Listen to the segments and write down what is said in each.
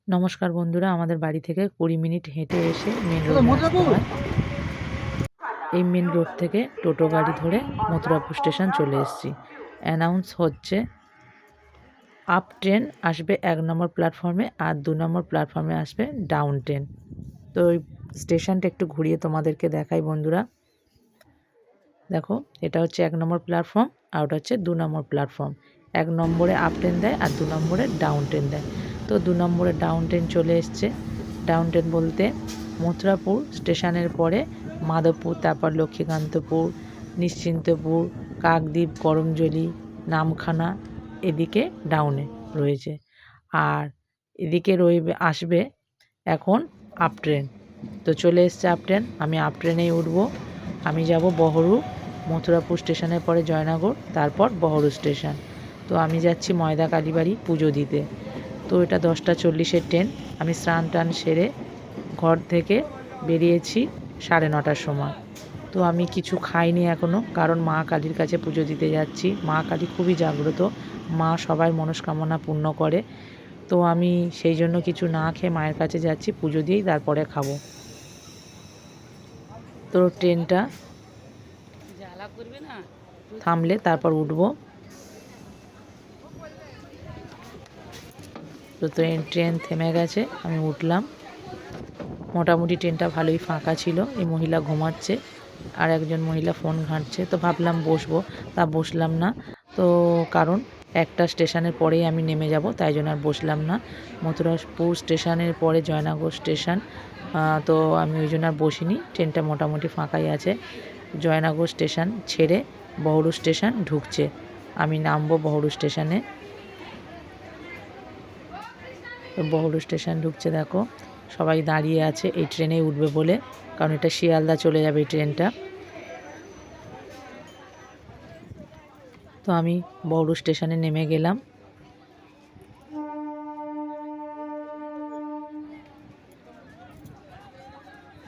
নমস্কার বন্ধুরা, আমাদের বাড়ি থেকে ২০ মিনিট হেঁটে এসে মেন রোডে আসতে হয়। এই মেন রোড থেকে টোটো গাড়ি ধরে মথুরাপুর স্টেশন চলে এসেছি। অ্যানাউন্স হচ্ছে আপ ট্রেন আসবে ১ নম্বর প্ল্যাটফর্মে আর ২ নম্বর প্ল্যাটফর্মে আসবে ডাউন ট্রেন। তো ওই স্টেশনটা একটু ঘুরিয়ে তোমাদেরকে দেখাই বন্ধুরা। দেখো, এটা হচ্ছে ১ নম্বর প্ল্যাটফর্ম আর ওটা হচ্ছে ২ নম্বর প্ল্যাটফর্ম। ১ নম্বরে আপ ট্রেন দেয় আর ২ নম্বরে ডাউন ট্রেন দেয়। তো ২ নম্বরে ডাউন ট্রেন চলে এসছে। ডাউন ট্রেন বলতে মথুরাপুর স্টেশনের পরে মাধবপুর, তারপর লক্ষ্মীকান্তপুর, নিশ্চিন্তপুর, কাকদ্বীপ, করমজলি, নামখানা এদিকে ডাউনে রয়েছে। আর এদিকে আসবে এখন আপ ট্রেন। তো চলে এসছে আপ ট্রেন, আমি আপ ট্রেনেই উঠবো। আমি যাব বহরু, মথুরাপুর স্টেশনের পরে জয়নগর, তারপর বহরু স্টেশন। তো আমি যাচ্ছি ময়দা কালীবাড়ি পুজো দিতে। তো এটা 10টা 40-এর ট্রেন। আমি স্নান টান সেরে ঘর থেকে বেরিয়েছি 9:30টার সময়। তো আমি কিছু খাইনি এখনও, কারণ মা কালীর কাছে পুজো দিতে যাচ্ছি। মা কালী খুবই জাগ্রত, মা সবার মনস্কামনা পূর্ণ করে। তো আমি সেই জন্য কিছু না খেয়ে মায়ের কাছে যাচ্ছি, পুজো দিয়েই তারপরে খাবো। তো ট্রেনটা থামলে তারপর উঠবো। তো ট্রেন থেমে গেছে, আমি উঠলাম। মোটামুটি ট্রেনটা ভালোই ফাঁকা ছিল। এই মহিলা ঘুমাচ্ছে আর একজন মহিলা ফোন ঘাঁটছে। তো ভাবলাম বসবো, তা বসলাম না। তো কারণ একটা স্টেশনের পরেই আমি নেমে যাব, তাই জন্য আর বসলাম না। মথুরাপুর স্টেশনের পরে জয়নগর স্টেশন, তো আমি ওই জন্য আর বসিনি। ট্রেনটা মোটামুটি ফাঁকাই আছে। জয়নগর স্টেশন ছেড়ে বহরু স্টেশন ঢুকছে। আমি নামবো বহরু স্টেশনে। বহরু স্টেশন ঢুকছে, দেখো সবাই দাঁড়িয়ে আছে এই ট্রেনেই উঠবে বলে, কারণ এটা শিয়ালদা চলে যাবে এই ট্রেনটা। তো আমি বহরু স্টেশনে নেমে গেলাম।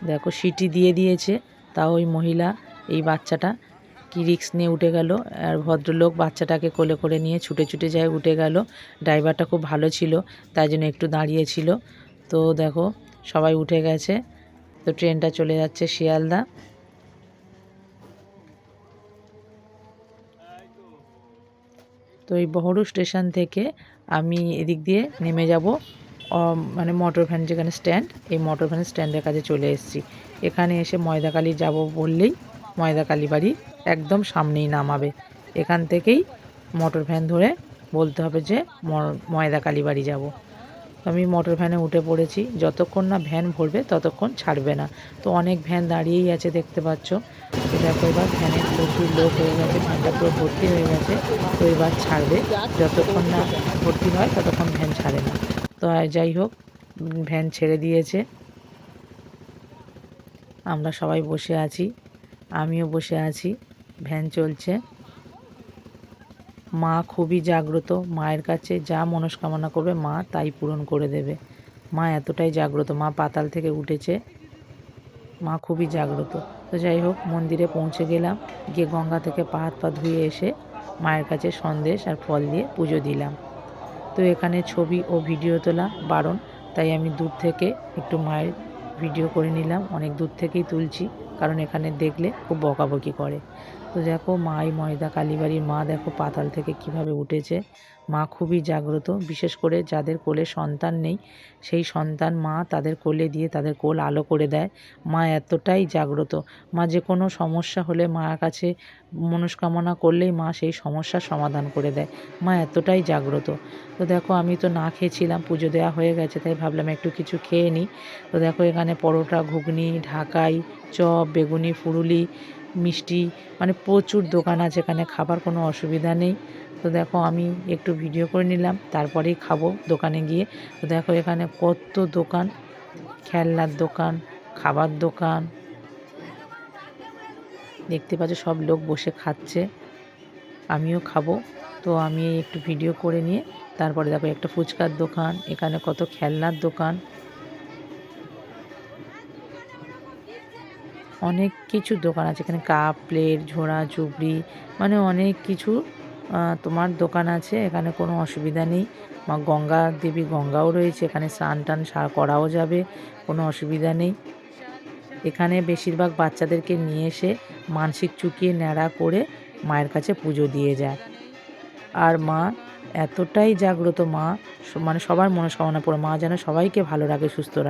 দেখো সিটি দিয়ে দিয়েছে, তাও ওই মহিলা এই বাচ্চাটা কি রিস্ক নিয়ে উঠে গেল। আর ভদ্রলোক বাচ্চাটাকে কোলে করে নিয়ে ছুটে ছুটে যায় উঠে গেল। ড্রাইভারটা খুব ভালো ছিল, তাই জন্য একটু দাঁড়িয়েছিল। তো দেখো সবাই উঠে গেছে। তো ট্রেনটা চলে যাচ্ছে শিয়ালদা। তো এই বহরু স্টেশন থেকে আমি এদিক দিয়ে নেমে যাব, মানে মোটর ভ্যান যেখানে স্ট্যান্ড, এই মোটর ভ্যানের স্ট্যান্ডের কাছে চলে এসেছি। এখানে এসে ময়দাকালী যাব বললেই ময়দাকালী বাড়ি একদম সামনেই নামাবে। এখান থেকেই মোটর ভ্যান ধরে বলতে হবে যে ময়দাকালী বাড়ি যাব। আমি মোটর ভ্যানে উঠে পড়েছি। যতক্ষণ না ভ্যান ভরবে ততক্ষণ ছাড়বে না। তো অনেক ভ্যান দাঁড়িয়েই আছে দেখতে পাচ্ছ। তো দেখো এবার ভ্যানে প্রচুর লোক হয়ে গেছে, ভ্যানটা পুরো ভর্তি হয়ে গেছে। তো এবার ছাড়বে, যতক্ষণ না ভর্তি হয় ততক্ষণ ভ্যান ছাড়ে না। তো যাই হোক, ভ্যান ছেড়ে দিয়েছে। আমরা সবাই বসে আছি, আমিও বসে আছি। ভ্যান চলছে। মা খুবই জাগ্রত, মায়ের কাছে যা মনস্কামনা করবে মা তাই পূরণ করে দেবে। মা এতটাই জাগ্রত, মা পাতাল থেকে উঠেছে, মা খুবই জাগ্রত। তো যাই হোক, মন্দিরে পৌঁছে গেলাম। গিয়ে গঙ্গা থেকে পা হাত পা ধুয়ে এসে মায়ের কাছে সন্দেশ আর ফল দিয়ে পুজো দিলাম। তো এখানে ছবি ও ভিডিও তোলা বারণ, তাই আমি দূর থেকে একটু মায়ের ভিডিও করে নিলাম। অনেক দূর থেকেই তুলছি, কারণ এখানে দেখলে খুব বকাবকি করে। তো দেখো মাই ময়দা কালীবাড়ির মা দেখো পাতাল থেকে কিভাবে উঠেছে। মা খুবই জাগ্রত, বিশেষ করে যাদের কোলে সন্তান নেই সেই সন্তান মা তাদের কোলে দিয়ে তাদের কোল আলো করে দেয়। মা এতটাই জাগ্রত, মা যে কোনো সমস্যা হলে মায়ের কাছে মনস্কামনা করলেই মা সেই সমস্যার সমাধান করে দেয়। মা এতটাই জাগ্রত। তো দেখো আমি তো না খেয়েছিলাম, পুজো দেওয়া হয়ে গেছে, তাই ভাবলাম একটু কিছু খেয়ে নিই। তো দেখো এখানে পরোটা, ঘুগনি, ঢাকাই, চপ, বেগুনি, ফুলুরি, মিষ্টি, মানে প্রচুর দোকান আছে এখানে, খাবার কোনো অসুবিধা নেই। তো দেখো আমি একটু ভিডিও করে নিলাম, তারপরেই খাবো দোকানে গিয়ে। তো দেখো এখানে কত দোকান, খেলনার দোকান, খাবার দোকান, দেখতে পাচ্ছ সব লোক বসে খাচ্ছে, আমিও খাবো। তো আমি একটু ভিডিও করে নিয়ে তারপরে দেখো একটা ফুচকার দোকান, এখানে কত খেলনার দোকান, অনেক কিছু দোকান আছে এখানে, কাপ প্লেট ঝোড়া ঝুবড়ি, মানে অনেক কিছু তোমার দোকান আছে, এখানে কোনো অসুবিধা নেই। মা গঙ্গা দেবী গঙ্গাও রয়েছে, এখানে স্নান টান করাও যাবে, কোনো অসুবিধা নেই। এখানে বেশিরভাগ বাচ্চাদেরকে নিয়ে এসে মানসিক চুকিয়ে ন্যাড়া করে মায়ের কাছে পুজো দিয়ে যায়। আর মা এতটাই জাগ্রত, মা মানে সবার মনস্কামনা পূরণ, মা যেন সবাইকে ভালো রাখে, সুস্থ রাখে।